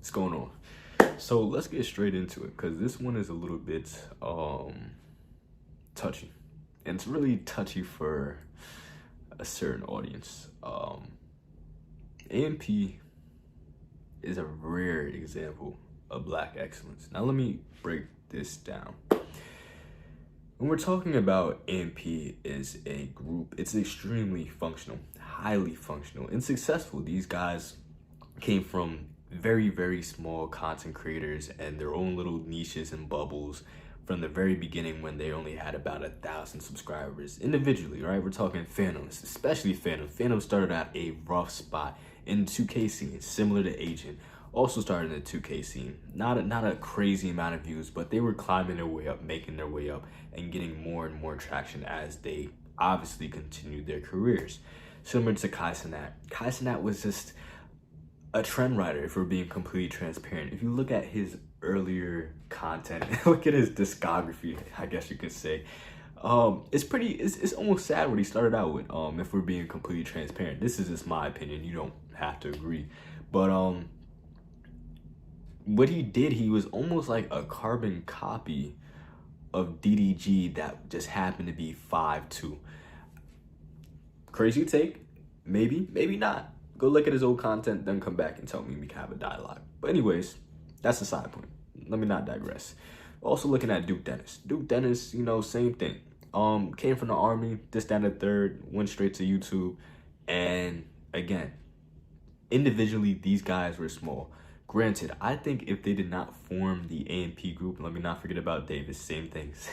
What's going on? So let's get straight into it because this one is a little bit touchy, and it's really touchy for a certain audience. AMP is a rare example of Black excellence. Now let me break this down. When we're talking about AMP is a group, it's extremely functional, highly functional, and successful. These guys came from very, very small content creators and their own little niches and bubbles from the very beginning when they only had about 1,000 subscribers individually, right? We're talking Phantoms, especially Phantom. Phantom started at a rough spot in the 2K scene, similar to Agent. Also started in the 2K scene. Not a crazy amount of views, but they were climbing their way up, making their way up, and getting more and more traction as they obviously continued their careers. Similar to Kai Cenat. Kai Cenat was just a trend writer, if we're being completely transparent. If you look at his earlier content, look at his discography, I guess you could say, it's almost sad what he started out with, if we're being completely transparent. This is just my opinion, you don't have to agree. But what he did, he was almost like a carbon copy of DDG that just happened to be 5'2". Crazy take? Maybe, maybe not. Go look at his old content, then come back and tell me we can have a dialogue. But anyways, that's a side point. Let me not digress. Also looking at Duke Dennis. Duke Dennis, you know, same thing. Came from the army, this, that, and the third, went straight to YouTube. And again, individually, these guys were small. Granted, I think if they did not form the AMP group, let me not forget about Davis, same things.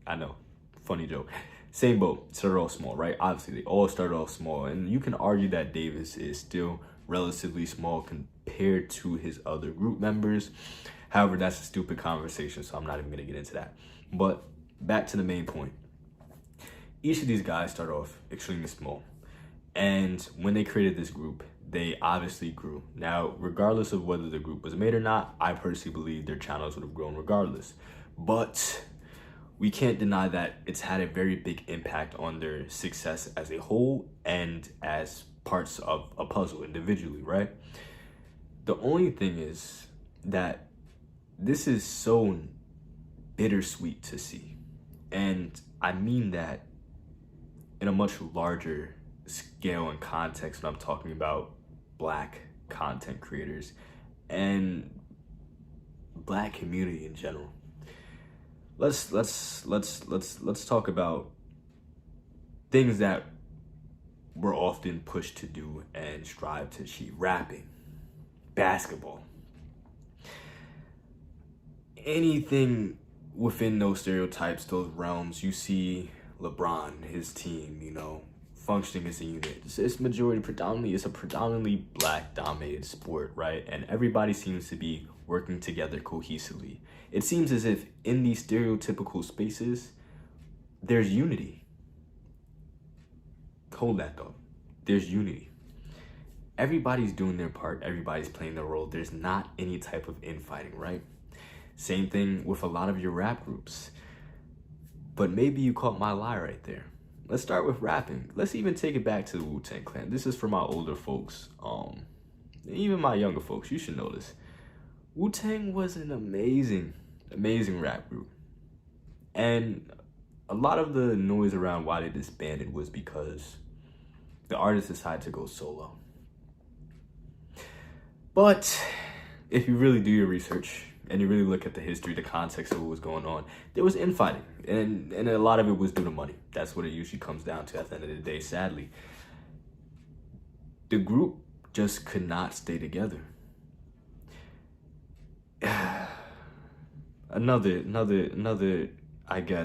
I know, funny joke. Same boat, started off small, right? Obviously, they all started off small. And you can argue that Davis is still relatively small compared to his other group members. However, that's a stupid conversation, so I'm not even going to get into that. But back to the main point. Each of these guys started off extremely small. And when they created this group, they obviously grew. Now, regardless of whether the group was made or not, I personally believe their channels would have grown regardless. But we can't deny that it's had a very big impact on their success as a whole and as parts of a puzzle individually, right? The only thing is that this is so bittersweet to see. And I mean that in a much larger scale and context when I'm talking about Black content creators and Black community in general. Let's talk about things that we're often pushed to do and strive to achieve. Rapping, basketball, anything within those stereotypes, those realms. You see LeBron, his team, you know, functioning as a unit. It's a predominantly Black dominated sport, right? And everybody seems to be working together cohesively. It seems as if in these stereotypical spaces, there's unity. Hold that though. There's unity. Everybody's doing their part. Everybody's playing their role. There's not any type of infighting, right? Same thing with a lot of your rap groups. But maybe you caught my lie right there. Let's start with rapping. Let's even take it back to the Wu-Tang Clan. This is for my older folks. Even my younger folks, you should know this. Wu-Tang was an amazing rap group. And a lot of the noise around why they disbanded was because the artist decided to go solo. But if you really do your research and you really look at the history, the context of what was going on, there was infighting. And a lot of it was due to money. That's what it usually comes down to at the end of the day, sadly. The group just could not stay together. Another, I guess,